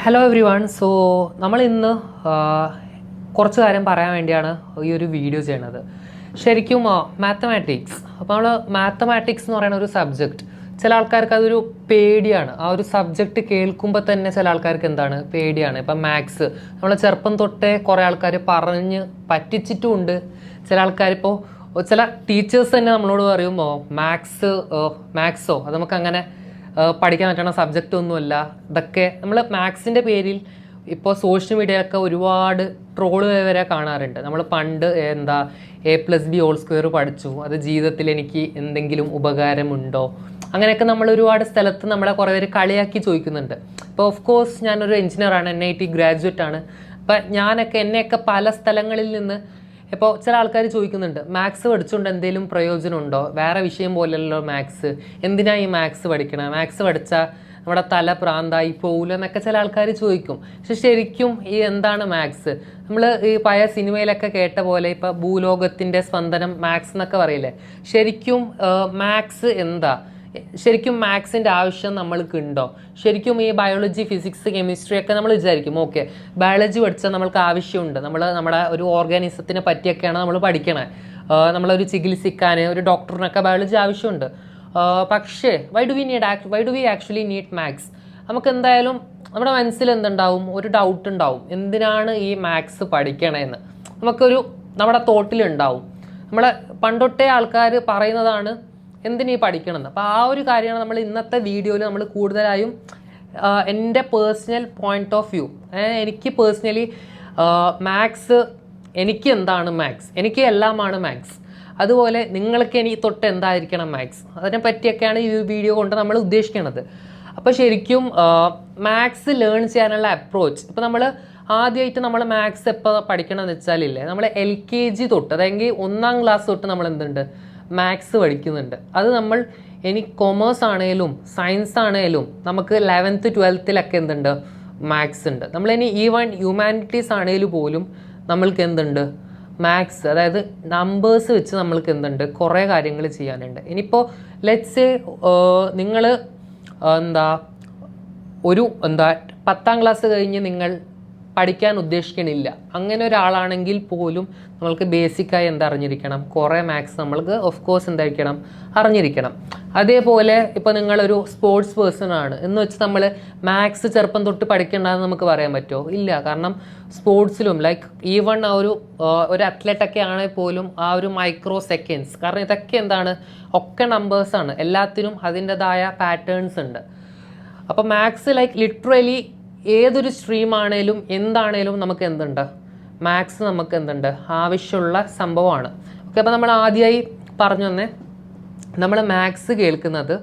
Hello every one. So നമ്മൾ ഇന്ന് കുറച്ച് കാര്യം പറയാൻ വേണ്ടിയാണ് ഈ ഒരു വീഡിയോ ചെയ്യണത്. ശരിക്കും മാത്തമാറ്റിക്സ്, അപ്പോൾ നമ്മൾ മാത്തമാറ്റിക്സ് എന്ന് പറയുന്ന ഒരു സബ്ജക്റ്റ് ചില ആൾക്കാർക്ക് അതൊരു പേടിയാണ്. ആ ഒരു സബ്ജക്റ്റ് കേൾക്കുമ്പോൾ തന്നെ ചില ആൾക്കാർക്ക് എന്താണ് പേടിയാണ്. ഇപ്പം മാത്സ് നമ്മൾ ചെറുപ്പം തൊട്ടേ കുറേ ആൾക്കാർ പറഞ്ഞ് പറ്റിച്ചിട്ടുമുണ്ട്. ചില ആൾക്കാരിപ്പോൾ ചില ടീച്ചേഴ്സ് തന്നെ നമ്മളോട് പറയുമ്പോൾ മാത്സോ അത് നമുക്കങ്ങനെ പഠിക്കാൻ പറ്റുന്ന സബ്ജക്റ്റ് ഒന്നുമല്ല. ഇതൊക്കെ നമ്മൾ മാത്സിൻ്റെ പേരിൽ ഇപ്പോൾ സോഷ്യൽ മീഡിയയിലൊക്കെ ഒരുപാട് ട്രോള് വരെ കാണാറുണ്ട്. നമ്മൾ പണ്ട് A+B² പഠിച്ചു, അത് ജീവിതത്തിൽ എനിക്ക് എന്തെങ്കിലും ഉപകാരമുണ്ടോ, അങ്ങനെയൊക്കെ നമ്മൾ ഒരുപാട് സ്ഥലത്ത് നമ്മളെ കുറേ പേര് കളിയാക്കി ചോദിക്കുന്നുണ്ട്. ഇപ്പോൾ ഓഫ് കോഴ്സ് ഞാനൊരു എഞ്ചിനീയറാണ്, NIT ഗ്രാജുവേറ്റ് ആണ്. അപ്പം എന്നെയൊക്കെ പല സ്ഥലങ്ങളിൽ നിന്ന് ഇപ്പോൾ ചില ആൾക്കാർ ചോദിക്കുന്നുണ്ട്, മാത്സ് പഠിച്ചുകൊണ്ട് എന്തെങ്കിലും പ്രയോജനമുണ്ടോ, വേറെ വിഷയം പോലെയല്ലോ മാത്സ്, എന്തിനാ ഈ മാത്സ് പഠിക്കണം, മാത്സ് പഠിച്ചാൽ നമ്മുടെ തല പ്രാന്തായി പോകില്ല എന്നൊക്കെ ചില ആൾക്കാർ ചോദിക്കും. പക്ഷെ ശരിക്കും ഈ എന്താണ് മാത്സ്? നമ്മൾ ഈ പഴയ സിനിമയിലൊക്കെ കേട്ട പോലെ ഇപ്പോൾ ഭൂലോകത്തിൻ്റെ സ്പന്ദനം മാത്സ് എന്നൊക്കെ പറയില്ലേ, ശരിക്കും മാത്സ് എന്താ? ശരിക്കും മാത്സിൻ്റെ ആവശ്യം നമ്മൾക്ക് ഉണ്ടോ? ശരിക്കും ഈ ബയോളജി, ഫിസിക്സ്, കെമിസ്ട്രി ഒക്കെ നമ്മൾ വിചാരിക്കും ഓക്കെ ബയോളജി പഠിച്ചാൽ നമ്മൾക്ക് ആവശ്യമുണ്ട്, നമ്മുടെ ഒരു ഓർഗാനിസത്തിനെ പറ്റിയൊക്കെയാണ് നമ്മൾ പഠിക്കണേ, നമ്മളൊരു ചികിത്സിക്കാൻ ഒരു ഡോക്ടറിനൊക്കെ ബയോളജി ആവശ്യമുണ്ട്. പക്ഷേ why do we actually need maths? നമുക്ക് എന്തായാലും നമ്മുടെ മനസ്സിൽ എന്തുണ്ടാവും, ഒരു ഡൗട്ട് ഉണ്ടാവും, എന്തിനാണ് ഈ മാത്സ് പഠിക്കണേന്ന് നമ്മുടെ തോട്ടിലുണ്ടാവും. നമ്മളെ പണ്ടൊട്ടേ ആൾക്കാർ പറയുന്നതാണ് എന്തിനീ പഠിക്കണമെന്ന്. അപ്പോൾ ആ ഒരു കാര്യമാണ് നമ്മൾ ഇന്നത്തെ വീഡിയോയിൽ നമ്മൾ കൂടുതലായും എൻ്റെ പേഴ്സണൽ പോയിന്റ് ഓഫ് വ്യൂ, എനിക്ക് പേഴ്സണലി മാത്സ്, എനിക്ക് എന്താണ് മാത്സ്, എനിക്ക് എല്ലാമാണ് മാത്സ്, അതുപോലെ നിങ്ങൾക്ക് എനിക്ക് തൊട്ട് എന്തായിരിക്കണം മാത്സ്, അതിനെ പറ്റിയൊക്കെയാണ് ഈ വീഡിയോ കൊണ്ട് നമ്മൾ ഉദ്ദേശിക്കുന്നത്. അപ്പോൾ ശരിക്കും മാത്സ് ലേൺ ചെയ്യാനുള്ള അപ്രോച്ച്, ഇപ്പോൾ നമ്മൾ ആദ്യമായിട്ട് നമ്മൾ മാത്സ് എപ്പോൾ പഠിക്കണമെന്ന് വെച്ചാലില്ലേ, നമ്മൾ LKG തൊട്ട്, അതായത് 1ാം ക്ലാസ് തൊട്ട് നമ്മൾ എന്തുണ്ട് മാത്സ് പഠിക്കുന്നുണ്ട്. അത് നമ്മൾ ഇനി കൊമേഴ്സ് ആണേലും സയൻസ് ആണേലും നമുക്ക് 11th 12th എന്തുണ്ട് മാത്സ് ഉണ്ട്. നമ്മളിനി ഈവൻ ഹ്യൂമാനിറ്റീസ് ആണേലും പോലും നമ്മൾക്ക് എന്തുണ്ട് മാത്സ്, അതായത് നമ്പേഴ്സ് വെച്ച് നമ്മൾക്ക് എന്തുണ്ട് കുറേ കാര്യങ്ങൾ ചെയ്യാനുണ്ട്. ഇനിയിപ്പോൾ ലെറ്റ്സ് സേ നിങ്ങൾ ഒരു 10ാം ക്ലാസ് കഴിഞ്ഞ് നിങ്ങൾ പഠിക്കാൻ ഉദ്ദേശിക്കണില്ല, അങ്ങനെ ഒരാളാണെങ്കിൽ പോലും നമ്മൾക്ക് ബേസിക്കായി അറിഞ്ഞിരിക്കണം, കുറേ മാത്സ് നമ്മൾക്ക് ഓഫ് കോഴ്സ് എന്തായിരിക്കണം അറിഞ്ഞിരിക്കണം. അതേപോലെ ഇപ്പോൾ നിങ്ങളൊരു സ്പോർട്സ് പേഴ്സൺ ആണ് എന്ന് വെച്ച് നമ്മൾ മാത്സ് ചെറുപ്പം തൊട്ട് പഠിക്കേണ്ടതെന്ന് നമുക്ക് പറയാൻ പറ്റുമോ? ഇല്ല. കാരണം സ്പോർട്സിലും ഈവൺ ഒരു അത്ലറ്റൊക്കെ ആണെങ്കിൽ പോലും ആ ഒരു മൈക്രോ സെക്കൻഡ്സ്, കാരണം ഇതൊക്കെ ഒക്കെ നമ്പേഴ്സാണ്, എല്ലാത്തിനും അതിൻ്റെതായ പാറ്റേൺസ് ഉണ്ട്. അപ്പോൾ മാത്സ് ലിറ്ററലി ഏതൊരു സ്ട്രീം ആണേലും എന്താണേലും നമുക്ക് എന്തുണ്ട് മാത്സ് നമുക്ക് എന്തുണ്ട് ആവശ്യമുള്ള സംഭവമാണ്. ഓക്കെ, അപ്പോൾ നമ്മൾ ആദ്യമായി പറഞ്ഞു തന്നെ നമ്മൾ മാത്സ് കേൾക്കുന്നത്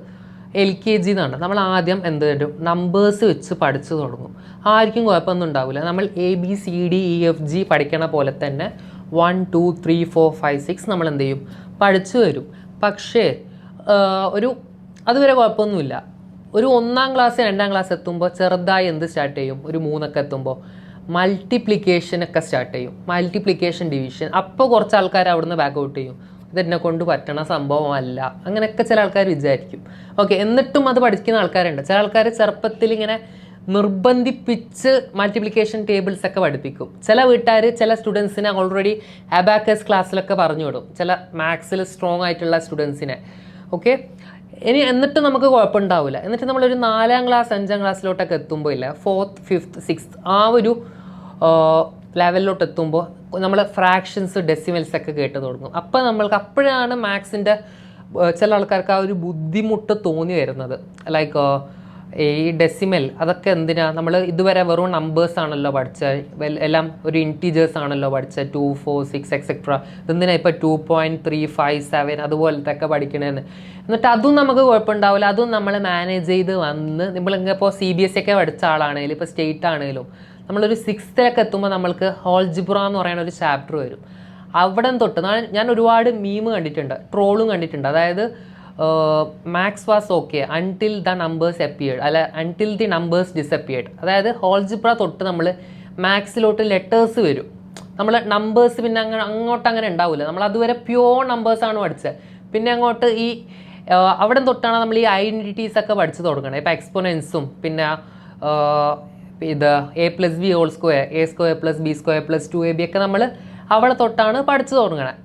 LKG എന്നാണ്. നമ്മൾ ആദ്യം നമ്പേഴ്സ് വെച്ച് പഠിച്ചു തുടങ്ങും. ആർക്കും കുഴപ്പമൊന്നും ഉണ്ടാവില്ല. നമ്മൾ ABCDEFG പഠിക്കണ പോലെ തന്നെ 1 2 3 4 5 6 നമ്മൾ എന്ത് ചെയ്യും പഠിച്ചു വരും. പക്ഷേ അതുവരെ കുഴപ്പമൊന്നുമില്ല. ഒരു 1ാം ക്ലാസ് 2ാം ക്ലാസ് എത്തുമ്പോൾ ചെറുതായി സ്റ്റാർട്ട് ചെയ്യും, ഒരു 3 എത്തുമ്പോൾ മൾട്ടിപ്ലിക്കേഷനൊക്കെ സ്റ്റാർട്ട് ചെയ്യും, മൾട്ടിപ്ലിക്കേഷൻ ഡിവിഷൻ. അപ്പോൾ കുറച്ച് ആൾക്കാർ അവിടുന്ന് ബാക്ക് ഔട്ട് ചെയ്യും, ഇതെന്നെ കൊണ്ട് പറ്റണ സംഭവമല്ല, അങ്ങനെയൊക്കെ ചില ആൾക്കാർ വിചാരിക്കും. ഓക്കെ, എന്നിട്ടും അത് പഠിക്കുന്ന ആൾക്കാരുണ്ട്. ചില ആൾക്കാർ ചെറുപ്പത്തിൽ ഇങ്ങനെ നിർബന്ധിപ്പിച്ച് മൾട്ടിപ്ലിക്കേഷൻ ടേബിൾസ് ഒക്കെ പഠിപ്പിക്കും. ചില വീട്ടുകാർ ചില സ്റ്റുഡൻസിനെ ഓൾറെഡി അബാക്കസ് ക്ലാസ്സിലൊക്കെ പറഞ്ഞു വിടും, ചില മാത്സിൽ സ്ട്രോങ് ആയിട്ടുള്ള സ്റ്റുഡൻസിനെ. ഓക്കെ, എന്നിട്ട് നമുക്ക് കുഴപ്പമുണ്ടാവില്ല. എന്നിട്ട് നമ്മളൊരു 4ാം ക്ലാസ് 5ാം ക്ലാസ്സിലോട്ടൊക്കെ എത്തുമ്പോൾ ഇല്ല, 4th 5th 6th ആ ഒരു ലെവലിലോട്ട് എത്തുമ്പോൾ നമ്മൾ ഫ്രാക്ഷൻസ്, ഡെസിമൽസ് ഒക്കെ കേട്ട് തുടങ്ങും. അപ്പോഴാണ് മാത്സിൻ്റെ ചില ആൾക്കാർക്ക് ആ ഒരു ബുദ്ധിമുട്ട് തോന്നി വരുന്നത്. ഈ ഡെസിമൽ അതൊക്കെ എന്തിനാ, നമ്മൾ ഇതുവരെ വെറും നമ്പേഴ്സ് ആണല്ലോ പഠിച്ചത്, എല്ലാം ഒരു ഇൻറ്റീജേഴ്സ് ആണല്ലോ പഠിച്ചത്, 2 4 6 എക്സെട്ര, ഇതെന്തിനാ ഇപ്പോൾ 2.357 അതുപോലത്തെ ഒക്കെ പഠിക്കണേന്ന്. എന്നിട്ട് അതും നമുക്ക് കുഴപ്പമുണ്ടാവില്ല, അതും നമ്മൾ മാനേജ് ചെയ്ത് വന്ന് നമ്മളിപ്പോൾ CBSE ഒക്കെ പഠിച്ച ആളാണെങ്കിലും ഇപ്പോൾ സ്റ്റേറ്റ് ആണെങ്കിലും നമ്മളൊരു 6th എത്തുമ്പോൾ നമ്മൾക്ക് ആൾജിബ്ര എന്ന് പറയുന്ന ഒരു ചാപ്റ്റർ വരും. അവിടെ തൊട്ട് ഞാൻ ഒരുപാട് മീം കണ്ടിട്ടുണ്ട്, ട്രോളും കണ്ടിട്ടുണ്ട്. അതായത് maths was okay until the numbers appeared, അല്ല അൺടിൽ ദി നമ്പേഴ്സ് ഡിസപ്പിയേർഡ്. അതായത് ആൾജിബ്ര തൊട്ട് നമ്മൾ മാത്സിലോട്ട് ലെറ്റേഴ്സ് വരും, നമ്മൾ നമ്പേഴ്സ് പിന്നെ അങ്ങോട്ട് ഉണ്ടാവില്ല. നമ്മൾ അതുവരെ പ്യോർ നമ്പേഴ്സാണ് പഠിച്ചത്. പിന്നെ അങ്ങോട്ട് അവിടെ തൊട്ടാണ് നമ്മൾ ഈ ഐഡൻറ്റിറ്റീസ് ഒക്കെ പഠിച്ചു തുടങ്ങണത്. ഇപ്പോൾ എക്സ്പോണൻസും പിന്നെ ഇത് a+b² a²+b² + 2ab ഒക്കെ നമ്മൾ അവിടെ തൊട്ടാണ് പഠിച്ചു തുടങ്ങണത്.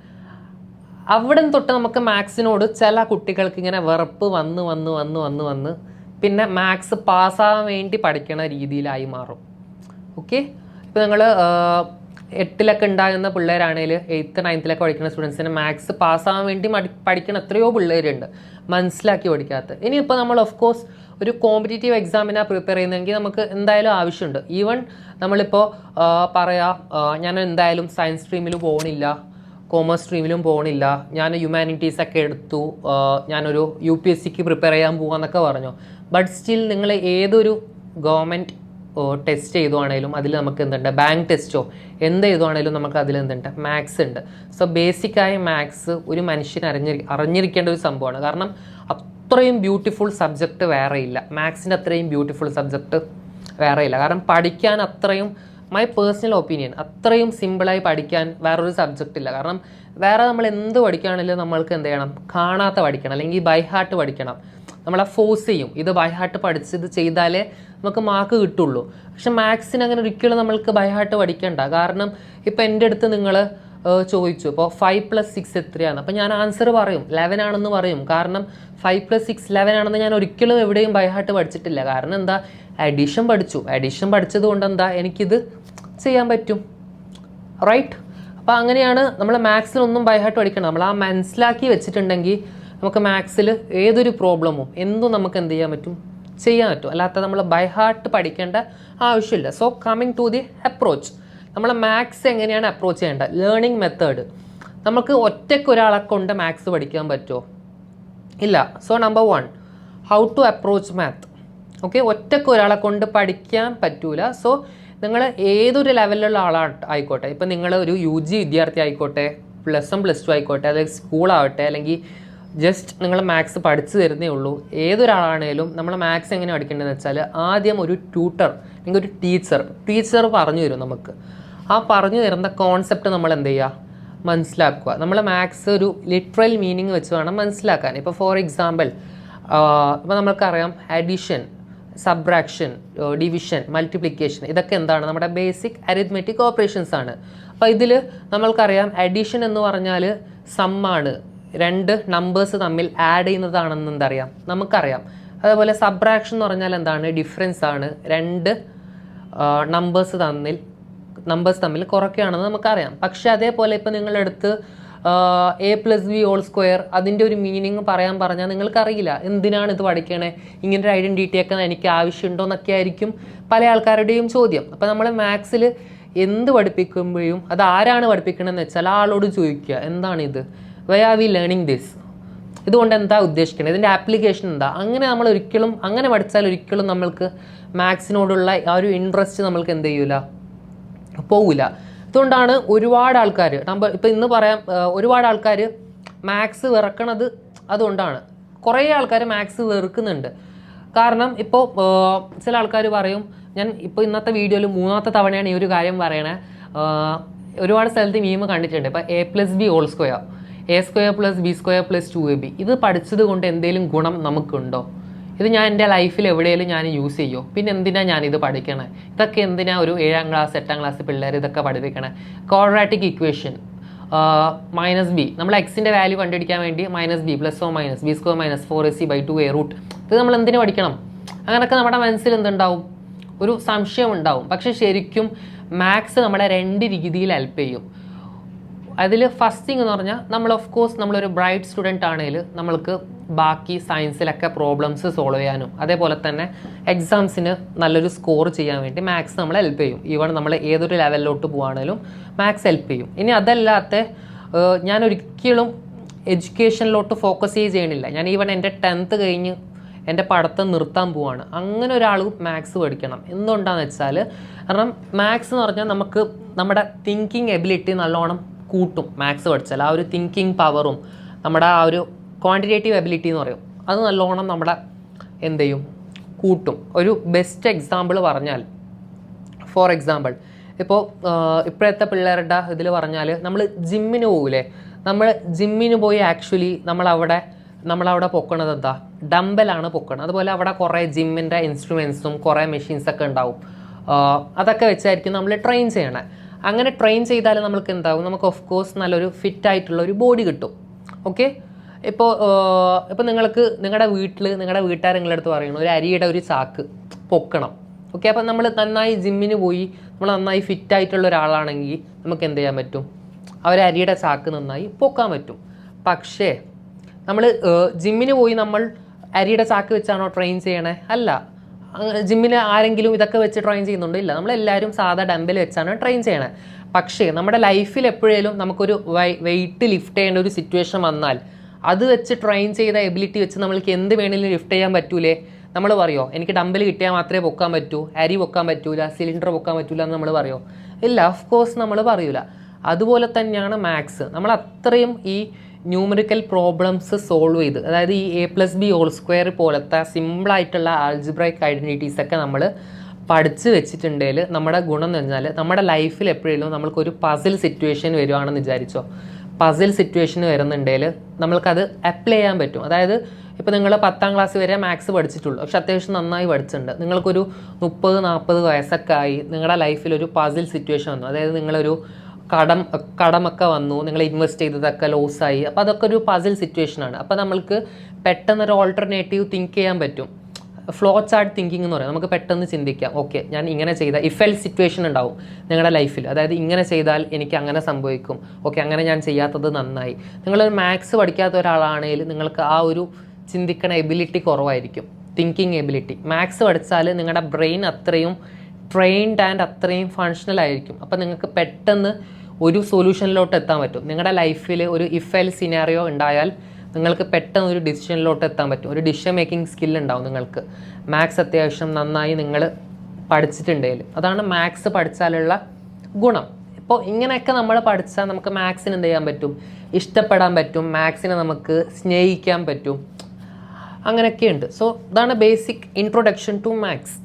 അവിടെ തൊട്ട് നമുക്ക് മാത്സിനോട് ചില കുട്ടികൾക്ക് ഇങ്ങനെ വെറുപ്പ് വന്ന് പിന്നെ മാത്സ് പാസ്സാകാൻ വേണ്ടി പഠിക്കണ രീതിയിലായി മാറും. ഓക്കെ, ഇപ്പോൾ നിങ്ങൾ 8ലൊക്കെ ഉണ്ടാകുന്ന പിള്ളേരാണെങ്കിൽ 8th 9th പഠിക്കുന്ന സ്റ്റുഡൻസിന് മാത്സ് പാസ്സാകാൻ വേണ്ടി പഠിക്കുന്ന എത്രയോ പിള്ളേരുണ്ട് മനസ്സിലാക്കി പഠിക്കാത്ത. ഇനിയിപ്പോൾ നമ്മൾ ഓഫ് കോഴ്സ് ഒരു കോമ്പറ്റേറ്റീവ് എക്സാമിനാണ് പ്രിപ്പയർ ചെയ്യുന്നതെങ്കിൽ നമുക്ക് എന്തായാലും ആവശ്യമുണ്ട്. ഈവൻ നമ്മളിപ്പോൾ പറയാം ഞാൻ എന്തായാലും സയൻസ് സ്ട്രീമിൽ പോകണില്ല, കോമേഴ്സ് സ്ട്രീമിലും പോകണില്ല, ഞാൻ ഹ്യൂമാനിറ്റീസൊക്കെ എടുത്തു, ഞാനൊരു UPSCക്ക് പ്രിപ്പയർ ചെയ്യാൻ പോകാമെന്നൊക്കെ പറഞ്ഞു. ബട്ട് സ്റ്റിൽ നിങ്ങൾ ഏതൊരു ഗവൺമെൻറ് ടെസ്റ്റ് ചെയ്തുവാണേലും അതിൽ നമുക്ക് എന്തുണ്ട്, ബാങ്ക് ടെസ്റ്റോ എന്ത് ചെയ്തുവാണേലും നമുക്ക് അതിൽ എന്തുണ്ട്, മാത്സ് ഉണ്ട്. സോ ബേസിക്കായ മാത്സ് ഒരു മനുഷ്യൻ അറിഞ്ഞിരിക്കേണ്ട ഒരു സംഭവമാണ്. കാരണം അത്രയും ബ്യൂട്ടിഫുൾ സബ്ജക്റ്റ് വേറെയില്ല, മാത്സിൻ്റെ അത്രയും ബ്യൂട്ടിഫുൾ സബ്ജക്റ്റ് വേറെയില്ല. കാരണം പഠിക്കാൻ അത്രയും, മൈ പേഴ്സണൽ ഒപ്പീനിയൻ, അത്രയും സിമ്പിളായി പഠിക്കാൻ വേറൊരു സബ്ജക്റ്റ് ഇല്ല. കാരണം വേറെ നമ്മൾ എന്ത് പഠിക്കുകയാണെങ്കിലും നമ്മൾക്ക് എന്ത് ചെയ്യണം, കാണാത്ത പഠിക്കണം, അല്ലെങ്കിൽ ബൈ ഹാർട്ട് പഠിക്കണം. നമ്മളെ ഫോഴ്സ് ചെയ്യും, ഇത് ബൈ ഹാർട്ട് പഠിച്ച് ഇത് ചെയ്താലേ നമുക്ക് മാർക്ക് കിട്ടുള്ളൂ. പക്ഷെ മാത്സിന് അങ്ങനെ ഒരിക്കലും നമ്മൾക്ക് ബൈ ഹാർട്ട് പഠിക്കണ്ട. കാരണം ഇപ്പോൾ എൻ്റെ അടുത്ത് നിങ്ങൾ ചോദിച്ചു ഇപ്പോൾ 5+6 എത്രയാണ്, അപ്പോൾ ഞാൻ ആൻസർ പറയും 11 ആണെന്ന് പറയും. കാരണം 5+6 11 ആണെന്ന് ഞാൻ ഒരിക്കലും എവിടെയും ബൈ ഹാർട്ട് പഠിച്ചിട്ടില്ല. കാരണം എന്താ, അഡീഷൻ പഠിച്ചത് കൊണ്ട് എന്താ എനിക്കിത് ചെയ്യാൻ പറ്റും, റൈറ്റ്? അപ്പോൾ അങ്ങനെയാണ് നമ്മൾ മാത്സിലൊന്നും ബൈ ഹാർട്ട് പഠിക്കണം. നമ്മൾ ആ മനസ്സിലാക്കി വെച്ചിട്ടുണ്ടെങ്കിൽ നമുക്ക് മാത്സിൽ ഏതൊരു പ്രോബ്ലമും എന്തും നമുക്ക് എന്ത് ചെയ്യാൻ പറ്റും, ചെയ്യാൻ പറ്റും. അല്ലാത്ത നമ്മൾ ബൈ ഹാർട്ട് പഠിക്കേണ്ട ആവശ്യമില്ല. So coming to the approach, നമ്മൾ മാത്സ് എങ്ങനെയാണ് അപ്രോച്ച് ചെയ്യേണ്ടത്, ലേണിംഗ് മെത്തേഡ്. നമുക്ക് ഒറ്റയ്ക്ക് ഒരാളെ കൊണ്ട് മാത്സ് പഠിക്കാൻ പറ്റുമോ? ഇല്ല. So number 1, how to approach math. Okay, ഒറ്റയ്ക്ക് ഒരാളെ കൊണ്ട് പഠിക്കാൻ പറ്റൂല. സോ നിങ്ങൾ ഏതൊരു ലെവലിലുള്ള ആയിക്കോട്ടെ, ഇപ്പം നിങ്ങൾ ഒരു UG വിദ്യാർത്ഥി ആയിക്കോട്ടെ, +1 +2 ആയിക്കോട്ടെ, അല്ലെങ്കിൽ സ്കൂളാവട്ടെ, അല്ലെങ്കിൽ ജസ്റ്റ് നിങ്ങൾ മാത്സ് പഠിച്ചു തരുന്നേ ഉള്ളൂ, ഏതൊരാളാണേലും നമ്മൾ മാത്സ് എങ്ങനെ പഠിക്കേണ്ടതെന്ന് വെച്ചാൽ ആദ്യം ഒരു ട്യൂട്ടർ അല്ലെങ്കിൽ ഒരു ടീച്ചർ പറഞ്ഞു തരും നമുക്ക്. ആ പറഞ്ഞു തരുന്ന കോൺസെപ്റ്റ് നമ്മൾ എന്ത് ചെയ്യുക, മനസ്സിലാക്കുക. നമ്മൾ മാത്സ് ഒരു ലിറ്ററൽ മീനിങ് വെച്ച് വേണം മനസ്സിലാക്കാൻ. ഇപ്പോൾ ഫോർ എക്സാമ്പിൾ ഇപ്പോൾ നമ്മൾക്കറിയാം അഡീഷൻ, സബ്ട്രാക്ഷൻ, ഡിവിഷൻ, മൾട്ടിപ്ലിക്കേഷൻ, ഇതൊക്കെ എന്താണ്, നമ്മുടെ ബേസിക് അരിത്മെറ്റിക് ഓപ്പറേഷൻസ് ആണ്. അപ്പോൾ ഇതിൽ നമ്മൾക്കറിയാം അഡീഷൻ എന്ന് പറഞ്ഞാൽ സമ്മാണ്, 2 നമ്പേഴ്സ് തമ്മിൽ ആഡ് ചെയ്യുന്നതാണെന്ന് എന്തറിയാം, നമുക്കറിയാം. അതുപോലെ സബ്ട്രാക്ഷൻ എന്ന് പറഞ്ഞാൽ എന്താണ്, ഡിഫറൻസ് ആണ്, 2 നമ്പേഴ്സ് തമ്മിൽ കുറയ്ക്കുകയാണെന്ന് നമുക്കറിയാം. പക്ഷേ അതേപോലെ ഇപ്പോൾ നിങ്ങളെടുത്ത് a+b² അതിൻ്റെ ഒരു മീനിങ് പറയാൻ പറഞ്ഞാൽ നിങ്ങൾക്കറിയില്ല, എന്തിനാണ് ഇത് പഠിക്കണേ, ഇങ്ങനൊരു ഐഡൻറ്റിറ്റി ഒക്കെ എനിക്ക് ആവശ്യമുണ്ടോ എന്നൊക്കെ ആയിരിക്കും പല ആൾക്കാരുടെയും ചോദ്യം. അപ്പോൾ നമ്മൾ മാത്സിൽ എന്ത് പഠിപ്പിക്കുമ്പോഴും അത് ആരാണ് പഠിപ്പിക്കണമെന്ന് വെച്ചാൽ ആളോട് ചോദിക്കുക, എന്താണിത്, why are we learning this, ഇതുകൊണ്ട് എന്താ ഉദ്ദേശിക്കുന്നത്, ഇതിൻ്റെ ആപ്ലിക്കേഷൻ എന്താ. അങ്ങനെ നമ്മൾ ഒരിക്കലും അങ്ങനെ പഠിച്ചാൽ ഒരിക്കലും നമ്മൾക്ക് മാത്സിനോടുള്ള ആ ഒരു ഇൻട്രസ്റ്റ് നമ്മൾക്ക് എന്ത് ചെയ്യൂല, പോവില്ല. അതുകൊണ്ടാണ് ഒരുപാട് ആൾക്കാർ ഇപ്പോൾ ഇന്ന് പറയാം, ഒരുപാട് ആൾക്കാർ മാത്സ് വെറുക്കണത് അതുകൊണ്ടാണ്. കുറേ ആൾക്കാർ മാത്സ് വെറുക്കുന്നുണ്ട്. കാരണം ഇപ്പോൾ ചില ആൾക്കാർ പറയും, ഞാൻ ഇപ്പോൾ ഇന്നത്തെ വീഡിയോയിൽ 3ാമത്തെ തവണയാണ് ഈ ഒരു കാര്യം പറയണേ, ഒരുപാട് സ്ഥലത്ത് മീം കണ്ടിട്ടുണ്ട്. ഇപ്പോൾ a+b² a² + b² + 2ab ഇത് പഠിച്ചത് കൊണ്ട് എന്തെങ്കിലും ഗുണം നമുക്കുണ്ടോ, ഇത് ഞാൻ എൻ്റെ ലൈഫിൽ എവിടെയെങ്കിലും ഞാൻ യൂസ് ചെയ്യുമോ, പിന്നെ എന്തിനാണ് ഞാനിത് പഠിക്കണേ, ഇതൊക്കെ എന്തിനാ ഒരു 7ാം ക്ലാസ് 8ാം ക്ലാസ് പിള്ളേർ ഇതൊക്കെ പഠിപ്പിക്കണേ. ക്വാഡ്രാറ്റിക് ഇക്വേഷൻ -b, നമ്മൾ എക്സിൻ്റെ വാല്യൂ കണ്ടുപിടിക്കാൻ വേണ്ടി -b +or- b² - 4ac/2a root, ഇത് നമ്മൾ എന്തിനു പഠിക്കണം, അങ്ങനെയൊക്കെ നമ്മുടെ മനസ്സിൽ എന്തുണ്ടാവും, ഒരു സംശയം ഉണ്ടാവും. പക്ഷേ ശരിക്കും മാത്സ് നമ്മളെ 2 രീതിയിൽ ഹെൽപ്പ് ചെയ്യും. അതിൽ ഫസ്റ്റ് തിങ് എന്ന് പറഞ്ഞാൽ നമ്മൾ ഓഫ് കോഴ്സ് നമ്മളൊരു ബ്രൈറ്റ് സ്റ്റുഡൻ്റ് ആണെങ്കിൽ നമ്മൾക്ക് ബാക്കി സയൻസിലൊക്കെ പ്രോബ്ലംസ് സോൾവ് ചെയ്യാനും അതേപോലെ തന്നെ എക്സാംസിന് നല്ലൊരു സ്കോർ ചെയ്യാൻ വേണ്ടി മാത്സ് നമ്മളെ ഹെൽപ്പ് ചെയ്യും. ഈവൺ നമ്മൾ ഏതൊരു ലെവലിലോട്ട് പോകുകയാണെങ്കിലും മാത്സ് ഹെൽപ്പ് ചെയ്യും. ഇനി അതല്ലാത്ത ഞാൻ ഒരിക്കലും എഡ്യൂക്കേഷനിലോട്ട് ഫോക്കസ് ചെയ്യണില്ല, ഞാൻ ഈവൺ എൻ്റെ 10th കഴിഞ്ഞ് എൻ്റെ പഠിത്തം നിർത്താൻ പോവാണ്, അങ്ങനെ ഒരാൾ മാത്സ് പഠിക്കണം. എന്തുകൊണ്ടാണെന്ന് വെച്ചാൽ കാരണം മാത്സ് എന്ന് പറഞ്ഞാൽ നമുക്ക് നമ്മുടെ തിങ്കിങ് എബിലിറ്റി നല്ലോണം കൂട്ടും. മാത്സ് പഠിച്ചാൽ ആ ഒരു തിങ്കിങ് പവറും നമ്മുടെ ആ ഒരു ക്വാണ്ടിറ്റേറ്റീവ് എബിലിറ്റി എന്ന് പറയും, അത് നല്ലോണം നമ്മുടെ എന്ത് ചെയ്യും, കൂട്ടും. ഒരു ബെസ്റ്റ് എക്സാമ്പിൾ പറഞ്ഞാൽ, ഫോർ എക്സാമ്പിൾ ഇപ്പോൾ ഇപ്പോഴത്തെ പിള്ളേരുടെ ഇതിൽ പറഞ്ഞാൽ നമ്മൾ ജിമ്മിന് പോകില്ലേ, നമ്മൾ ജിമ്മിന് പോയി ആക്ച്വലി നമ്മളവിടെ പൊക്കണത് എന്താ, ഡംബലാണ് പൊക്കണത്. അതുപോലെ അവിടെ കുറേ ജിമ്മിൻ്റെ ഇൻസ്ട്രുമെൻസും കുറേ മെഷീൻസൊക്കെ ഉണ്ടാവും. അതൊക്കെ വെച്ചായിരിക്കും നമ്മൾ ട്രെയിൻ ചെയ്യണേ. അങ്ങനെ ട്രെയിൻ ചെയ്താൽ നമുക്ക് എന്താകും, നമുക്ക് ഓഫ് കോഴ്സ് നല്ലൊരു ഫിറ്റായിട്ടുള്ള ഒരു ബോഡി കിട്ടും. ഓക്കെ, ഇപ്പോൾ നിങ്ങൾക്ക് നിങ്ങളുടെ വീട്ടുകാർ നിങ്ങളുടെ അടുത്ത് പറയണം ഒരു അരിയുടെ ഒരു ചാക്ക് പൊക്കണം. ഓക്കെ, അപ്പം നമ്മൾ നന്നായി ജിമ്മിന് പോയി നമ്മൾ നന്നായി ഫിറ്റായിട്ടുള്ള ഒരാളാണെങ്കിൽ നമുക്ക് എന്ത് ചെയ്യാൻ പറ്റും, അരിയുടെ ചാക്ക് നന്നായി പൊക്കാൻ പറ്റും. പക്ഷേ നമ്മൾ ജിമ്മിന് പോയി നമ്മൾ അരിയുടെ ചാക്ക് വെച്ചാണോ ട്രെയിൻ ചെയ്യണേ? അല്ല. ജിമ്മിൽ ആരെങ്കിലും ഇതൊക്കെ വെച്ച് ട്രെയിൻ ചെയ്യുന്നുണ്ടോ? ഇല്ല. നമ്മളെല്ലാവരും സാധാ ഡംബൽ വെച്ചാണ് ട്രെയിൻ ചെയ്യണേ. പക്ഷേ നമ്മുടെ ലൈഫിൽ എപ്പോഴേലും നമുക്കൊരു വെയിറ്റ് ലിഫ്റ്റ് ചെയ്യേണ്ട ഒരു സിറ്റുവേഷൻ വന്നാൽ അത് വെച്ച് ട്രെയിൻ ചെയ്ത എബിലിറ്റി വെച്ച് നമ്മൾക്ക് എന്ത് വേണമെങ്കിലും ലിഫ്റ്റ് ചെയ്യാൻ പറ്റൂലേ? നമ്മൾ പറയോ എനിക്ക് ഡംബൽ കിട്ടിയാൽ മാത്രമേ പൊക്കാൻ പറ്റൂ, അരി പൊക്കാൻ പറ്റൂല, സിലിണ്ടർ പൊക്കാൻ പറ്റൂല എന്ന് നമ്മൾ പറയോ? ഇല്ല, ഓഫ് കോഴ്സ് നമ്മൾ പറയൂല. അതുപോലെ തന്നെയാണ് മാത്സ്. നമ്മൾ അത്രയും ഈ ന്യൂമറിക്കൽ പ്രോബ്ലംസ് സോൾവ് ചെയ്ത്, അതായത് ഈ A+B² പോലത്തെ സിമ്പിളായിട്ടുള്ള ആൾജിബ്രൈക് ഐഡൻറ്റിറ്റീസൊക്കെ നമ്മൾ പഠിച്ച് വെച്ചിട്ടുണ്ടെങ്കിൽ നമ്മുടെ ഗുണം എന്ന് പറഞ്ഞാൽ നമ്മുടെ ലൈഫിൽ എപ്പോഴും നമ്മൾക്കൊരു പസിൽ സിറ്റുവേഷൻ വരുവാണെന്ന് വിചാരിച്ചോ. പസിൽ സിറ്റുവേഷൻ വരുന്നുണ്ടെങ്കിൽ നമ്മൾക്കത് അപ്ലൈ ചെയ്യാൻ പറ്റും. അതായത് ഇപ്പോൾ നിങ്ങൾ 10ാം ക്ലാസ് വരെ മാത്സ് പഠിച്ചിട്ടുള്ളൂ, പക്ഷെ അത്യാവശ്യം നന്നായി പഠിച്ചിട്ടുണ്ട്. നിങ്ങൾക്കൊരു 30-40 വയസ്സൊക്കെ ആയി, നിങ്ങളുടെ ലൈഫിലൊരു പസിൽ സിറ്റുവേഷൻ വന്നു. അതായത് നിങ്ങളൊരു കടമൊക്കെ വന്നു, നിങ്ങൾ ഇൻവെസ്റ്റ് ചെയ്തതൊക്കെ ലോസായി. അപ്പോൾ അതൊക്കെ ഒരു പസിൽ സിറ്റുവേഷനാണ്. അപ്പോൾ നമ്മൾക്ക് പെട്ടെന്നൊരു ഓൾട്ടർനേറ്റീവ് തിങ്ക് ചെയ്യാൻ പറ്റും. ഫ്ലോ ചാർട്ട് തിങ്കിങ് എന്ന് പറയാം. നമുക്ക് പെട്ടെന്ന് ചിന്തിക്കാം, ഓക്കെ ഞാൻ ഇങ്ങനെ ചെയ്താൽ ഇഫ് എൽ സിറ്റുവേഷൻ ഉണ്ടാവും നിങ്ങളുടെ ലൈഫിൽ. അതായത് ഇങ്ങനെ ചെയ്താൽ എനിക്ക് അങ്ങനെ സംഭവിക്കും, ഓക്കെ അങ്ങനെ ഞാൻ ചെയ്യാത്തത് നന്നായി. നിങ്ങളൊരു മാത്സ് പഠിക്കാത്ത ഒരാളാണെങ്കിൽ നിങ്ങൾക്ക് ആ ഒരു ചിന്തിക്കണ എബിലിറ്റി കുറവായിരിക്കും, തിങ്കിങ് എബിലിറ്റി. മാത്സ് പഠിച്ചാൽ നിങ്ങളുടെ ബ്രെയിൻ അത്രയും ട്രെയിൻഡ് ആൻഡ് അത്രയും ഫങ്ഷണൽ ആയിരിക്കും. അപ്പോൾ നിങ്ങൾക്ക് പെട്ടെന്ന് ഒരു സൊല്യൂഷനിലോട്ട് എത്താൻ പറ്റും. നിങ്ങളുടെ ലൈഫിൽ ഒരു ഇഫ് എൽ സിനാറിയോ ഉണ്ടായാൽ നിങ്ങൾക്ക് പെട്ടെന്ന് ഒരു ഡിസിഷനിലോട്ട് എത്താൻ പറ്റും. ഒരു ഡിസിഷൻ മേക്കിംഗ് സ്കില്ലുണ്ടാവും നിങ്ങൾക്ക്. മാത്സ് അത്യാവശ്യം നന്നായി നിങ്ങൾ പഠിച്ചിട്ടുണ്ടെങ്കിൽ. അതാണ് മാത്സ് പഠിച്ചാലുള്ള ഗുണം. ഇപ്പോൾ ഇങ്ങനെയൊക്കെ നമ്മൾ പഠിച്ചാൽ നമുക്ക് മാത്സിന് എന്ത് ചെയ്യാൻ പറ്റും, ഇഷ്ടപ്പെടാൻ പറ്റും, മാത്സിനെ നമുക്ക് സ്നേഹിക്കാൻ പറ്റും. അങ്ങനെയൊക്കെയുണ്ട്. സോ ഇതാണ് ബേസിക് ഇൻട്രൊഡക്ഷൻ ടു മാത്സ്.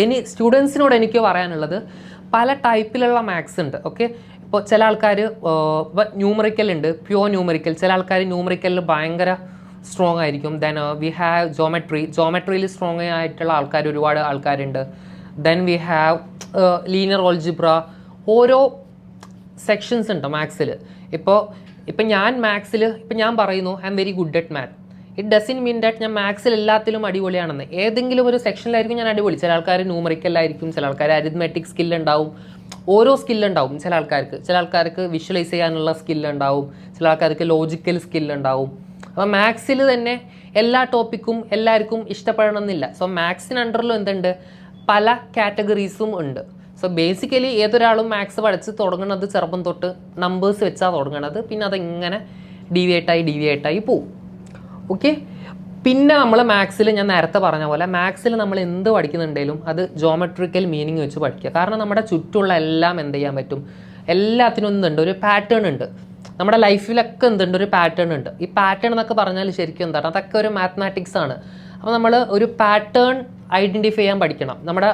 ഇനി സ്റ്റുഡൻസിനോട് എനിക്ക് പറയാനുള്ളത്, പല ടൈപ്പിലുള്ള മാത്സ് ഉണ്ട്. ഓക്കെ, ഇപ്പോൾ ചില ആൾക്കാർ ന്യൂമറിക്കൽ ഉണ്ട്, പ്യുവർ ന്യൂമറിക്കൽ. ചില ആൾക്കാർ ന്യൂമറിക്കലിൽ ഭയങ്കര സ്ട്രോങ് ആയിരിക്കും. ദെൻ വി ഹാവ് ജോമെട്രിയിൽ സ്ട്രോങ് ആയിട്ടുള്ള ഒരുപാട് ആൾക്കാരുണ്ട്. Then we have linear algebra. ഓരോ സെക്ഷൻസ് ഉണ്ട് മാത്സിൽ. ഇപ്പോൾ ഞാൻ മാത്സിൽ ഞാൻ പറയുന്നു I am very good at math. It doesn't mean that ഞാൻ മാത്സിൽ എല്ലാത്തിലും അടിപൊളിയാണെന്ന്. ഏതെങ്കിലും ഒരു സെക്ഷനിലായിരിക്കും ഞാൻ അടിപൊളി. ചില ആൾക്കാർ ന്യൂമറിക്കലായിരിക്കും, ചില ആൾക്കാർ അരിത്മെറ്റിക് സ്കില്ലുണ്ടാവും, ഓരോ സ്കില്ലുണ്ടാവും. ചില ആൾക്കാർക്ക് വിഷ്വലൈസ് ചെയ്യാനുള്ള സ്കില്ലുണ്ടാവും, ചില ആൾക്കാർക്ക് ലോജിക്കൽ സ്കില്ലുണ്ടാവും. അപ്പോൾ മാത്സിൽ തന്നെ എല്ലാ ടോപ്പിക്കും എല്ലാവർക്കും ഇഷ്ടപ്പെടണമെന്നില്ല. സോ മാത്സിന് അണ്ടറിലും എന്തുണ്ട്, പല കാറ്റഗറീസും ഉണ്ട്. സോ ബേസിക്കലി ഏതൊരാളും മാത്സ് പഠിച്ച് തുടങ്ങുന്നത് ചെറുപ്പം തൊട്ട് നമ്പേഴ്സ് വെച്ചാൽ തുടങ്ങുന്നത്. പിന്നെ അതിങ്ങനെ ഡീവിയേറ്റായി പോവും. ഓക്കെ, പിന്നെ നമ്മൾ മാത്സിൽ ഞാൻ നേരത്തെ പറഞ്ഞ പോലെ മാത്സിൽ നമ്മൾ എന്ത് പഠിക്കുന്നുണ്ടെങ്കിലും അത് ജോമെട്രിക്കൽ മീനിങ് വെച്ച് പഠിക്കുക. കാരണം നമ്മുടെ ചുറ്റുള്ള എല്ലാം എന്ത് ചെയ്യാൻ പറ്റും, എല്ലാത്തിനും എന്തുണ്ട്, ഒരു പാറ്റേൺ ഉണ്ട്. നമ്മുടെ ലൈഫിലൊക്കെ എന്തുണ്ട്, ഒരു പാറ്റേൺ ഉണ്ട്. ഈ പാറ്റേൺ എന്നൊക്കെ പറഞ്ഞാൽ ശരിക്കും എന്താണ്, അതൊക്കെ ഒരു മാത്തമാറ്റിക്സ് ആണ്. അപ്പോൾ നമ്മൾ ഒരു പാറ്റേൺ ഐഡൻറ്റിഫൈ ചെയ്യാൻ പഠിക്കണം. നമ്മുടെ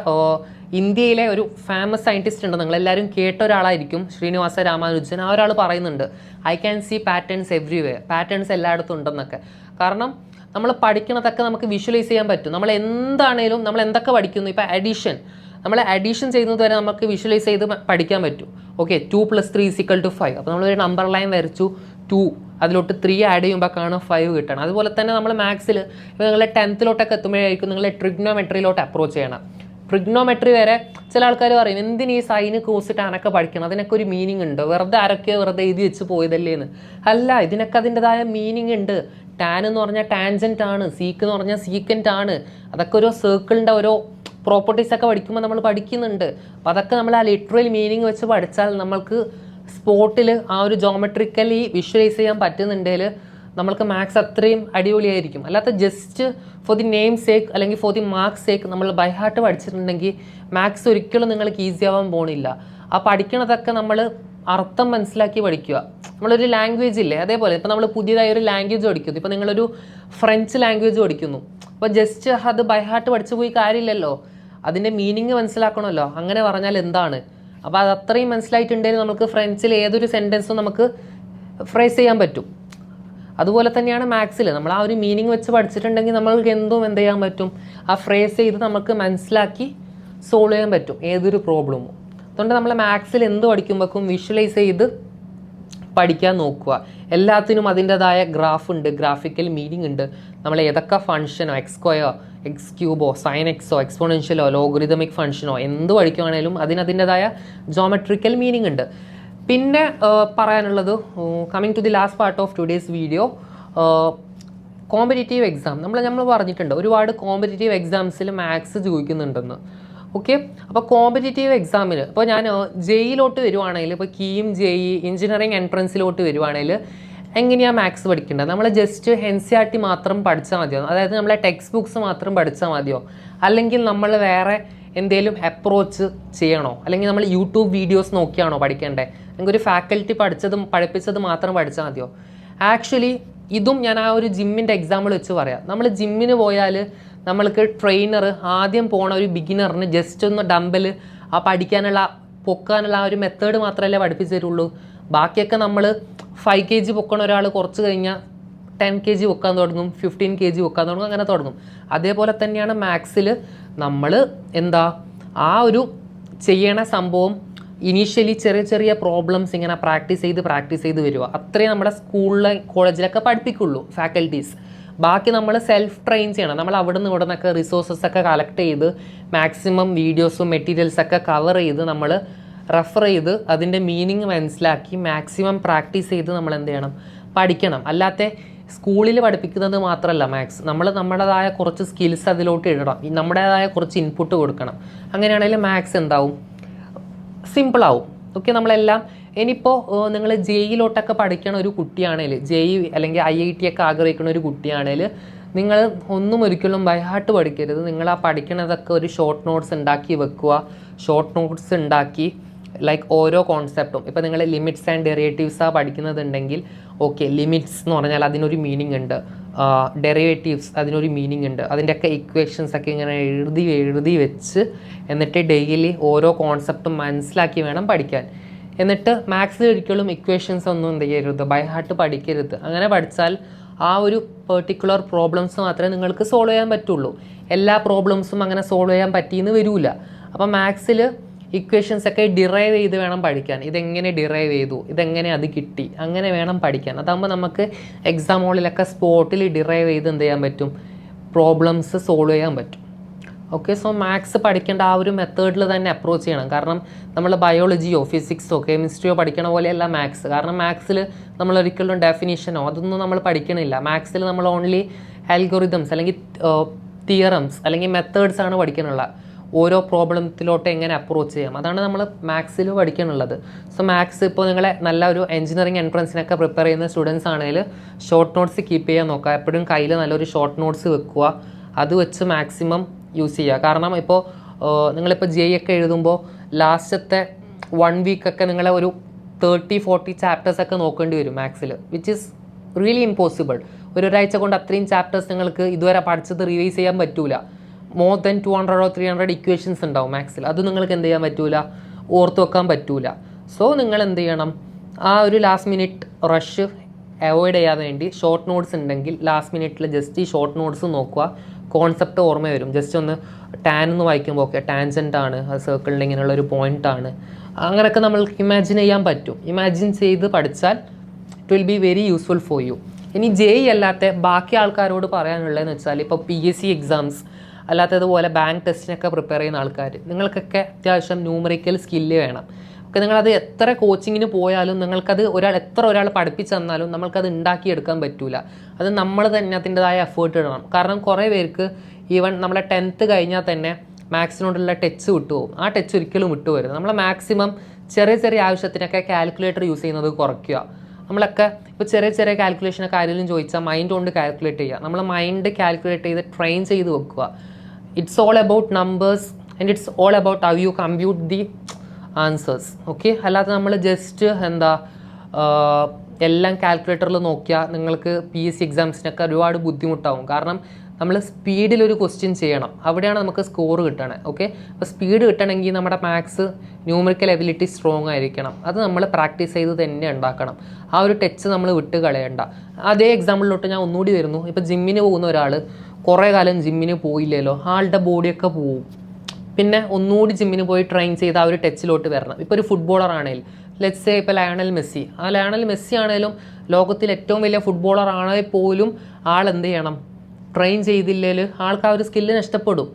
ഇന്ത്യയിലെ ഒരു ഫേമസ് സയൻറ്റിസ്റ്റ് ഉണ്ട്, നിങ്ങളെല്ലാവരും കേട്ട ഒരാളായിരിക്കും, ശ്രീനിവാസ രാമാനുജൻ. ആ ഒരാൾ പറയുന്നുണ്ട് I can see patterns everywhere. Patterns എല്ലായിടത്തും ഉണ്ടെന്നൊക്കെ. കാരണം നമ്മൾ പഠിക്കണതൊക്കെ നമുക്ക് വിഷ്വലൈസ് ചെയ്യാൻ പറ്റും. നമ്മൾ എന്താണേലും നമ്മൾ എന്തൊക്കെ പഠിക്കുന്നു, ഇപ്പോൾ നമ്മൾ അഡീഷൻ ചെയ്യുന്നത് വരെ നമുക്ക് വിഷ്വലൈസ് ചെയ്ത് പഠിക്കാൻ പറ്റും. ഓക്കെ, 2 + 3 = 5. അപ്പോൾ നമ്മളൊരു നമ്പർ ലൈൻ വരച്ചു, 2 അതിലോട്ട് 3 ആഡ് ചെയ്യുമ്പോഴാണ് 5 കിട്ടണം. അതുപോലെ തന്നെ നമ്മൾ മാത്സിൽ ഇപ്പോൾ നിങ്ങൾ 10th എത്തുമ്പോഴായിരിക്കും നിങ്ങൾ ട്രിഗ്നോമെട്രിയിലോട്ട് അപ്രോച്ച് ചെയ്യണം. ട്രിഗ്നോമെട്രി വരെ ചില ആൾക്കാർ പറയും എന്തിന് ഈ സൈന് കോസ് ടാനൊക്കെ പഠിക്കണം, അതിനൊക്കെ ഒരു മീനിങ് ഉണ്ട്, വെറുതെ എഴുതി വെച്ച് പോയതല്ലേന്ന്. അല്ല, ഇതിനൊക്കെ അതിൻ്റെതായ മീനിങ് ഉണ്ട്. ടാൻ എന്ന് പറഞ്ഞാൽ ടാൻജൻറ്റ് ആണ്, സീക്ക് എന്ന് പറഞ്ഞാൽ സീക്കൻറ്റ് ആണ്. അതൊക്കെ ഓരോ സർക്കിളിൻ്റെ ഓരോ പ്രോപ്പർട്ടീസ് ഒക്കെ പഠിക്കുമ്പോൾ നമ്മൾ പഠിക്കുന്നുണ്ട്. അപ്പോൾ അതൊക്കെ നമ്മൾ ആ ലിറ്ററൽ മീനിങ് വെച്ച് പഠിച്ചാൽ നമ്മൾക്ക് സ്പോട്ടിൽ ആ ഒരു ജോമെട്രിക്കലി വിഷ്വലൈസ് ചെയ്യാൻ പറ്റുന്നുണ്ടെങ്കിൽ നമ്മൾക്ക് മാത്സ് അത്രയും അടിപൊളിയായിരിക്കും. അല്ലാത്ത just for the name sake അല്ലെങ്കിൽ ഫോർ ദി മാർക്സ് സേക്ക് നമ്മൾ ബൈ ഹാർട്ട് പഠിച്ചിട്ടുണ്ടെങ്കിൽ മാത്സ് ഒരിക്കലും നിങ്ങൾക്ക് ഈസി ആവാൻ പോണില്ല. ആ പഠിക്കണതൊക്കെ നമ്മൾ അർത്ഥം മനസ്സിലാക്കി പഠിക്കുക. നമ്മളൊരു ലാംഗ്വേജ് ഇല്ലേ, അതേപോലെ ഇപ്പോൾ നമ്മൾ പുതിയതായി ഒരു ലാംഗ്വേജ് പഠിക്കുന്നു. ഇപ്പോൾ നിങ്ങളൊരു ഫ്രഞ്ച് ലാംഗ്വേജ് പഠിക്കുന്നു. അപ്പോൾ ജസ്റ്റ് അത് ബൈ ഹാർട്ട് പഠിച്ചു പോയി കാര്യമില്ലല്ലോ, അതിൻ്റെ മീനിങ് മനസ്സിലാക്കണമല്ലോ. അങ്ങനെ പറഞ്ഞാൽ എന്താണ്, അപ്പോൾ അത് അത്രയും മനസ്സിലായിട്ടുണ്ടെങ്കിൽ നമുക്ക് ഫ്രഞ്ചിൽ ഏതൊരു സെൻറ്റൻസും നമുക്ക് ഫ്രേസ് ചെയ്യാൻ പറ്റും. അതുപോലെ തന്നെയാണ് മാത്സിൽ. നമ്മൾ ആ ഒരു മീനിങ് വെച്ച് പഠിച്ചിട്ടുണ്ടെങ്കിൽ നമ്മൾക്ക് എന്ത് ചെയ്യാൻ പറ്റും, ആ ഫ്രേസ് ചെയ്ത് നമുക്ക് മനസ്സിലാക്കി സോൾവ് ചെയ്യാൻ പറ്റും ഏതൊരു പ്രോബ്ലമും. അതുകൊണ്ട് നമ്മൾ മാത്സിൽ എന്ത് പഠിക്കുമ്പോഴേക്കും വിഷ്വലൈസ് ചെയ്ത് പഠിക്കാൻ നോക്കുക. എല്ലാത്തിനും അതിൻ്റെതായ ഗ്രാഫ് ഉണ്ട്, ഗ്രാഫിക്കൽ മീനിങ് ഉണ്ട്. നമ്മൾ ഏതൊക്കെ ഫംഗ്ഷനോ എക്സ് സ്ക്വയർ, എക്സ് ക്യൂബോ, സൈൻ എക്സോ, എക്സ്പോണൻഷ്യലോ, ലോഗറിതമിക് ഫംഗ്ഷനോ എന്ത് പഠിക്കുകയാണെങ്കിലും അതിൻ്റെതായ ജോമെട്രിക്കൽ മീനിങ് ഉണ്ട്. പിന്നെ പറയാനുള്ളത്, coming to the last part of today's video, competitive exam. നമ്മൾ പറഞ്ഞിട്ടുണ്ട് ഒരുപാട് കോമ്പറ്റേറ്റീവ് എക്സാംസിൽ മാത്സ് ചോദിക്കുന്നുണ്ടെന്ന്. ഓക്കെ, അപ്പോൾ കോമ്പറ്റേറ്റീവ് എക്സാമിൽ ഇപ്പോൾ ഞാൻ ജെയിലോട്ട് വരുവാണെങ്കിൽ, ഇപ്പോൾ കീം ജെഇ എഞ്ചിനീയറിംഗ് എൻട്രൻസിലോട്ട് വരുവാണെങ്കിൽ എങ്ങനെയാണ് മാത്സ് പഠിക്കേണ്ടത്? നമ്മൾ ജസ്റ്റ് NCERT മാത്രം പഠിച്ചാൽ മതിയോ? അതായത് നമ്മളെ ടെക്സ്റ്റ് ബുക്സ് മാത്രം പഠിച്ചാൽ മതിയോ? അല്ലെങ്കിൽ നമ്മൾ വേറെ എന്തെങ്കിലും അപ്രോച്ച് ചെയ്യണോ? അല്ലെങ്കിൽ നമ്മൾ യൂട്യൂബ് വീഡിയോസ് നോക്കിയാണോ പഠിക്കേണ്ടത്? അല്ലെങ്കിൽ ഒരു ഫാക്കൽറ്റി പഠിപ്പിച്ചത് മാത്രം പഠിച്ചാൽ മതിയോ? ആക്ച്വലി ഇതും ഞാൻ ആ ഒരു ജിമ്മിൻ്റെ എക്സാമ്പിൾ വെച്ച് പറയാം. നമ്മൾ ജിമ്മിന് പോയാൽ നമ്മൾക്ക് ട്രെയിനർ ആദ്യം പോണ ഒരു ബിഗിനറിന് ജസ്റ്റ് ഒന്ന് ഡംബൽ പൊക്കാനുള്ള ആ ഒരു മെത്തേഡ് മാത്രമല്ലേ പഠിപ്പിച്ചു തരുള്ളൂ. ബാക്കിയൊക്കെ നമ്മൾ 5 kg പൊക്കണ ഒരാൾ കുറച്ച് കഴിഞ്ഞാൽ 10 kg പൊക്കാൻ തുടങ്ങും, 15 kg പൊക്കാൻ തുടങ്ങും, അങ്ങനെ തുടങ്ങും. അതേപോലെ തന്നെയാണ് മാത്സിൽ നമ്മൾ ആ ഒരു ചെയ്യണ സംഭവം ഇനീഷ്യലി ചെറിയ ചെറിയ പ്രോബ്ലംസ് ഇങ്ങനെ പ്രാക്ടീസ് ചെയ്ത് വരിക. അത്രയും നമ്മുടെ സ്കൂളിലെ കോളേജിലൊക്കെ പഠിപ്പിക്കുള്ളൂ ഫാക്കൽറ്റീസ്. ബാക്കി നമ്മൾ സെൽഫ് ട്രെയിൻ ചെയ്യണം. നമ്മൾ അവിടെ നിന്നൊക്കെ റിസോഴ്സസ് ഒക്കെ കളക്ട് ചെയ്ത് മാക്സിമം വീഡിയോസും മെറ്റീരിയൽസൊക്കെ കവർ ചെയ്ത് നമ്മൾ റെഫർ ചെയ്ത് അതിൻ്റെ മീനിങ് മനസ്സിലാക്കി മാക്സിമം പ്രാക്ടീസ് ചെയ്ത് നമ്മൾ എന്ത് ചെയ്യണം? പഠിക്കണം. അല്ലാത്ത സ്കൂളിൽ പഠിപ്പിക്കുന്നത് മാത്രമല്ല മാത്സ്, നമ്മൾ നമ്മുടേതായ കുറച്ച് സ്കിൽസ് അതിലോട്ട് ഇടണം, നമ്മുടേതായ കുറച്ച് ഇൻപുട്ട് കൊടുക്കണം. അങ്ങനെയാണെങ്കിൽ മാത്സ് എന്താവും? സിമ്പിളാവും. ഓക്കെ, നമ്മളെല്ലാം ഇനിയിപ്പോൾ നിങ്ങൾ ജെയിലോട്ടൊക്കെ പഠിക്കണ ഒരു കുട്ടിയാണെങ്കിൽ, ജെഇ അല്ലെങ്കിൽ IIT ഒക്കെ ആഗ്രഹിക്കുന്ന ഒരു കുട്ടിയാണെങ്കിൽ നിങ്ങൾ ഒന്നും ഒരിക്കലും ബൈഹാർട്ട് പഠിക്കരുത്. നിങ്ങൾ ആ പഠിക്കണതൊക്കെ ഒരു ഷോർട്ട് നോട്ട്സ് ഉണ്ടാക്കി വെക്കുക. ഷോർട്ട് നോട്ട്സ് ഉണ്ടാക്കി ലൈക്ക് ഓരോ കോൺസെപ്റ്റും, ഇപ്പോൾ നിങ്ങൾ ലിമിറ്റ്സ് ആൻഡ് ഡെറിവേറ്റീവ്സാണ് പഠിക്കുന്നതുണ്ടെങ്കിൽ ഓക്കെ, ലിമിറ്റ്സ് എന്ന് പറഞ്ഞാൽ അതിനൊരു മീനിങ് ഉണ്ട്, ഡെറിവേറ്റീവ്സ് അതിനൊരു മീനിങ് ഉണ്ട്. അതിൻ്റെയൊക്കെ ഇക്വേഷൻസ് ഒക്കെ ഇങ്ങനെ എഴുതി വെച്ച് എന്നിട്ട് ഡെയിലി ഓരോ കോൺസെപ്റ്റും മനസ്സിലാക്കി വേണം പഠിക്കാൻ. എന്നിട്ട് മാത്സിൽ ഒരിക്കലും ഇക്വേഷൻസ് ഒന്നും എന്ത് ചെയ്യരുത്, ബൈഹാർട്ട് പഠിക്കരുത്. അങ്ങനെ പഠിച്ചാൽ ആ ഒരു പെർട്ടിക്കുലർ പ്രോബ്ലംസ് മാത്രമേ നിങ്ങൾക്ക് സോൾവ് ചെയ്യാൻ പറ്റുള്ളൂ. എല്ലാ പ്രോബ്ലംസും അങ്ങനെ സോൾവ് ചെയ്യാൻ പറ്റിയെന്ന് വരില്ല. അപ്പോൾ മാത്സിൽ ഇക്വേഷൻസ് ഒക്കെ ഡിറൈവ് ചെയ്ത് വേണം പഠിക്കാൻ. ഇതെങ്ങനെ ഡിറൈവ് ചെയ്തു, ഇതെങ്ങനെ അത് കിട്ടി, അങ്ങനെ വേണം പഠിക്കാൻ. അതാകുമ്പോൾ നമുക്ക് എക്സാം ഹോളിലൊക്കെ സ്പോട്ടിൽ ഡിറൈവ് ചെയ്ത് എന്ത് ചെയ്യാൻ പറ്റും? പ്രോബ്ലംസ് സോൾവ് ചെയ്യാൻ പറ്റും. ഓക്കെ, സോ മാത്സ് പഠിക്കേണ്ട ആ ഒരു മെത്തേഡിൽ തന്നെ അപ്രോച്ച് ചെയ്യണം. കാരണം നമ്മൾ ബയോളജിയോ ഫിസിക്സോ കെമിസ്ട്രിയോ പഠിക്കണ പോലെയല്ല മാത്സ്. കാരണം മാത്സിൽ നമ്മൾ ഒരിക്കലും ഡെഫിനിഷനോ അതൊന്നും നമ്മൾ പഠിക്കണില്ല. മാത്സിൽ നമ്മൾ ഓൺലി ആൽഗോറിതംസ് അല്ലെങ്കിൽ തിയറംസ് അല്ലെങ്കിൽ മെത്തേഡ്സ് ആണ് പഠിക്കാനുള്ള. ഓരോ പ്രോബ്ലത്തിലോട്ട് എങ്ങനെ അപ്രോച്ച് ചെയ്യാം, അതാണ് നമ്മൾ മാത്സിൽ പഠിക്കാനുള്ളത്. സോ മാത്സ് ഇപ്പോൾ നിങ്ങളെ നല്ല ഒരു എഞ്ചിനീയറിംഗ് എൻട്രൻസിനൊക്കെ പ്രിപ്പയർ ചെയ്യുന്ന സ്റ്റുഡൻസ് ആണെങ്കിൽ ഷോർട്ട് നോട്ട്സ് കീപ്പ് ചെയ്യാൻ നോക്കുക. എപ്പോഴും കയ്യിൽ നല്ലൊരു ഷോർട്ട് നോട്ട്സ് വെക്കുക. അത് വെച്ച് മാക്സിമം യൂസ് ചെയ്യുക. കാരണം ഇപ്പോൾ നിങ്ങളിപ്പോൾ JEE ഒക്കെ എഴുതുമ്പോൾ ലാസ്റ്റത്തെ 1 വീക്കൊക്കെ നിങ്ങളെ ഒരു 30-40 ചാപ്റ്റേഴ്സ് ഒക്കെ നോക്കേണ്ടി വരും മാത്സിൽ, വിച്ച് ഈസ് റിയലി ഇമ്പോസിബിൾ. ഒരാഴ്ച കൊണ്ട് അത്രയും ചാപ്റ്റേഴ്സ് നിങ്ങൾക്ക് ഇതുവരെ പഠിച്ചത് റിവൈസ് ചെയ്യാൻ പറ്റൂല. മോർ ദൻ 200 or 300 ഇക്വേഷൻസ് ഉണ്ടാവും മാത്സിൽ. അത് നിങ്ങൾക്ക് എന്ത് ചെയ്യാൻ പറ്റൂല, ഓർത്ത് വെക്കാൻ പറ്റൂല. സോ നിങ്ങൾ എന്ത് ചെയ്യണം? ആ ഒരു ലാസ്റ്റ് മിനിറ്റ് റഷ് അവോയ്ഡ് ചെയ്യാൻ വേണ്ടി ഷോർട്ട് നോട്ട്സ് ഉണ്ടെങ്കിൽ ലാസ്റ്റ് മിനിറ്റിൽ ജസ്റ്റ് ഈ ഷോർട്ട് നോട്ട്സ് നോക്കുക. കോൺസെപ്റ്റ് ഓർമ്മ വരും. ജസ്റ്റ് ഒന്ന് ടാൻ എന്ന് വായിക്കുമ്പോൾ ഓക്കെ ടാൻജൻ്റ് ആണ്, അത് സർക്കിളിൻ്റെ ഇങ്ങനെയുള്ളൊരു പോയിൻ്റ് ആണ്, അങ്ങനെയൊക്കെ നമ്മൾക്ക് ഇമാജിൻ ചെയ്യാൻ പറ്റും. ഇമാജിൻ ചെയ്ത് പഠിച്ചാൽ it will be very useful for you. ഇനി JEE അല്ലാത്ത ബാക്കി ആൾക്കാരോട് പറയാനുള്ളതെന്ന് വെച്ചാൽ ഇപ്പോൾ PSC എക്സാംസ് അല്ലാത്തതുപോലെ ബാങ്ക് ടെസ്റ്റിനൊക്കെ പ്രിപ്പയർ ചെയ്യുന്ന ആൾക്കാർ, നിങ്ങൾക്കൊക്കെ അത്യാവശ്യം ന്യൂമറിക്കൽ സ്കില്ല് വേണം. ഒക്കെ നിങ്ങളത് എത്ര കോച്ചിങ്ങിന് പോയാലും നിങ്ങൾക്കത് എത്ര ഒരാൾ പഠിപ്പിച്ചു തന്നാലും നമ്മൾക്കത് ഉണ്ടാക്കിയെടുക്കാൻ പറ്റില്ല. അത് നമ്മൾ തന്നെ അതിൻ്റെതായ എഫേർട്ട് ഇടണം. കാരണം കുറേ പേർക്ക് ഈവൻ നമ്മളെ 10th കഴിഞ്ഞാൽ തന്നെ മാത്സിനോടുള്ള ടച്ച് വിട്ടുപോകും. ആ ടച്ച് ഒരിക്കലും വിട്ടുപോകരുത്. നമ്മൾ മാക്സിമം ചെറിയ ആവശ്യത്തിനൊക്കെ കാൽക്കുലേറ്റർ യൂസ് ചെയ്യുന്നത് കുറയ്ക്കുക. നമ്മളൊക്കെ ഇപ്പോൾ ചെറിയ കാൽക്കുലേഷനൊക്കെ ആരെങ്കിലും ചോദിച്ചാൽ മൈൻഡ് കൊണ്ട് കാൽക്കുലേറ്റ് ചെയ്യുക. നമ്മൾ മൈൻഡ് കാൽക്കുലേറ്റ് ചെയ്ത് ട്രെയിൻ ചെയ്ത് വെക്കുക. It's all about numbers and it's all about how you compute the answers. Okay, അല്ലാതെ നമ്മൾ ജസ്റ്റ് എല്ലാം കാൽക്കുലേറ്ററിൽ നോക്കിയാൽ നിങ്ങൾക്ക് PSC എക്സാംസിനൊക്കെ ഒരുപാട് ബുദ്ധിമുട്ടാവും. കാരണം നമ്മൾ സ്പീഡിലൊരു ക്വസ്റ്റ്യൻ ചെയ്യണം, അവിടെയാണ് നമുക്ക് സ്കോർ കിട്ടണത്. ഓക്കെ, അപ്പോൾ സ്പീഡ് കിട്ടണമെങ്കിൽ നമ്മുടെ മാത്സ് ന്യൂമറിക്കൽ എബിലിറ്റി സ്ട്രോങ് ആയിരിക്കണം. അത് നമ്മൾ പ്രാക്ടീസ് ചെയ്ത് തന്നെ ഉണ്ടാക്കണം. ആ ഒരു ടച്ച് നമ്മൾ വിട്ട് കളയണ്ട. അതേ എക്സാമ്പിളിലോട്ട് ഞാൻ ഒന്നുകൂടി വരുന്നു. ഇപ്പോൾ ജിമ്മിന് പോകുന്ന ഒരാൾ കുറേ കാലം ജിമ്മിന് പോയില്ലല്ലോ, ആളുടെ ബോഡിയൊക്കെ പോവും. പിന്നെ ഒന്നുകൂടി ജിമ്മിന് പോയി ട്രെയിൻ ചെയ്ത് ആ ഒരു ടച്ചിലോട്ട് വരണം. ഇപ്പോൾ ഒരു ഫുട്ബോളർ ആണെങ്കിൽ ലെറ്റ്സ് സേ ഇപ്പോൾ ലയണൽ മെസ്സി, ആ ലയണൽ മെസ്സി ആണെങ്കിലും ലോകത്തിൽ ഏറ്റവും വലിയ ഫുട്ബോളർ ആണെങ്കിൽ പോലും ആൾ എന്ത് ചെയ്യണം, ട്രെയിൻ ചെയ്തില്ലെങ്കിൽ ആൾക്ക് ആ ഒരു സ്കില്ല് നഷ്ടപ്പെടും.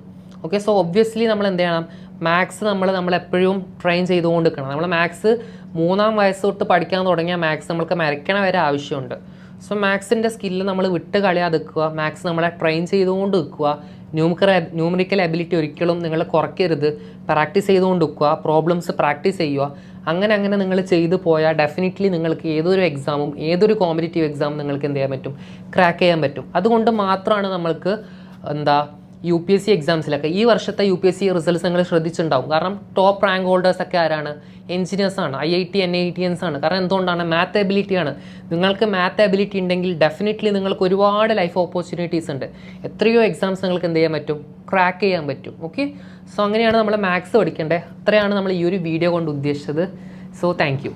ഓക്കെ, സോ ഒബ്വിയസ്ലി നമ്മൾ എന്ത് ചെയ്യണം, മാത്സ് നമ്മളെപ്പോഴും ട്രെയിൻ ചെയ്തുകൊണ്ട് നിൽക്കണം. നമ്മൾ മാത്സ് 3-ാം വയസ്സ് തൊട്ട് പഠിക്കാൻ തുടങ്ങിയാൽ മാത്സ് നമ്മൾക്ക് മരയ്ക്കണ വരെ ആവശ്യമുണ്ട്. സോ മാത്സിൻ്റെ സ്കില്ല് നമ്മൾ വിട്ട് കളയാതെ നിൽക്കുക, മാത്സ് നമ്മളെ ട്രെയിൻ ചെയ്തുകൊണ്ട് നിൽക്കുക. ന്യൂമറിക്കൽ എബിലിറ്റി ഒരിക്കലും നിങ്ങൾ കുറയ്ക്കരുത്, പ്രാക്ടീസ് ചെയ്തുകൊണ്ട് നിൽക്കുക, പ്രോബ്ലംസ് പ്രാക്ടീസ് ചെയ്യുക. അങ്ങനെ നിങ്ങൾ ചെയ്തു പോയാൽ ഡെഫിനറ്റ്ലി നിങ്ങൾക്ക് ഏതൊരു എക്സാമും ഏതൊരു കോമ്പറ്റീറ്റീവ് എക്സാമും നിങ്ങൾക്ക് എന്ത് ചെയ്യാൻ പറ്റും, ക്രാക്ക് ചെയ്യാൻ പറ്റും. അതുകൊണ്ട് മാത്രമാണ് നമ്മൾക്ക് UPSC എക്സാംസിലൊക്കെ ഈ വർഷത്തെ UPSC റിസൾട്ട്സ് നിങ്ങൾ ശ്രദ്ധിച്ചിട്ടുണ്ടാവും. കാരണം ടോപ്പ് റാങ്ക് ഹോൾഡേഴ്സൊക്കെ ആരാണ്, എഞ്ചിനീയേഴ്സാണ്, IIT NITians ആണ്. കാരണം എന്തുകൊണ്ടാണ്, മാത്ത് എബിലിറ്റിയാണ്. നിങ്ങൾക്ക് മാത്ത് എബിലിറ്റി ഉണ്ടെങ്കിൽ ഡെഫിനറ്റ്ലി നിങ്ങൾക്ക് ഒരുപാട് ലൈഫ് ഓപ്പർച്യൂണിറ്റീസ് ഉണ്ട്. എത്രയോ എക്സാംസ് നിങ്ങൾക്ക് എന്ത് ചെയ്യാൻ പറ്റും, ക്രാക്ക് ചെയ്യാൻ പറ്റും. ഓക്കെ, സോ അങ്ങനെയാണ് നമ്മൾ മാത്സ് പഠിക്കേണ്ടത്. അത്രയാണ് നമ്മൾ ഈ ഒരു വീഡിയോ കൊണ്ട് ഉദ്ദേശിച്ചത്. So thank you.